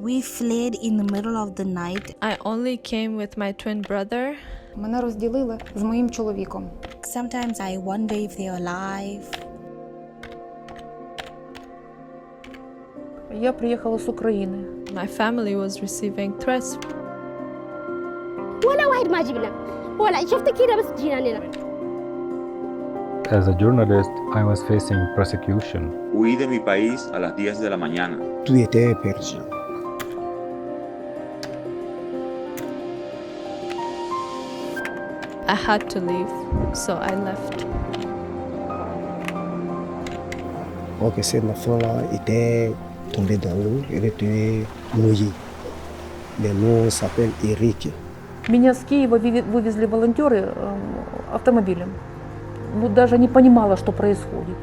We fled in the middle of the night. I only came with my twin brother. Мене розділили з моїм чоловіком. Sometimes I wonder if they're alive. Я приїхала з України. My family was receiving threats. ولا واحد ما جبنا ولا شفت كده بس جينا لنا. As a journalist, I was facing persecution. Huí de mi país a las 10 de la mañana. Tu étais perdu. I had to leave, so I left. Ok, cette enfant-là était tombé dans l'eau, elle était mouillée. Le nom s'appelle Eric. Меня с Киева вывезли волонтеры автомобилем. Ну, даже не понимала, что происходит.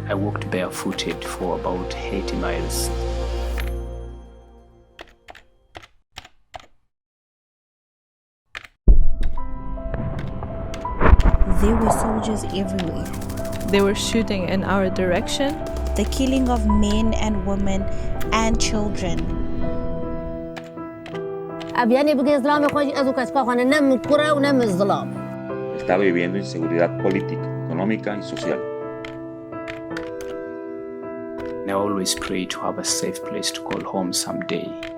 I walked barefooted for about 80 miles. There were soldiers everywhere. They were shooting in our direction. The killing of men and women and children. Estaba viviendo inseguridad política, económica y social. And I always pray to have a safe place to call home someday.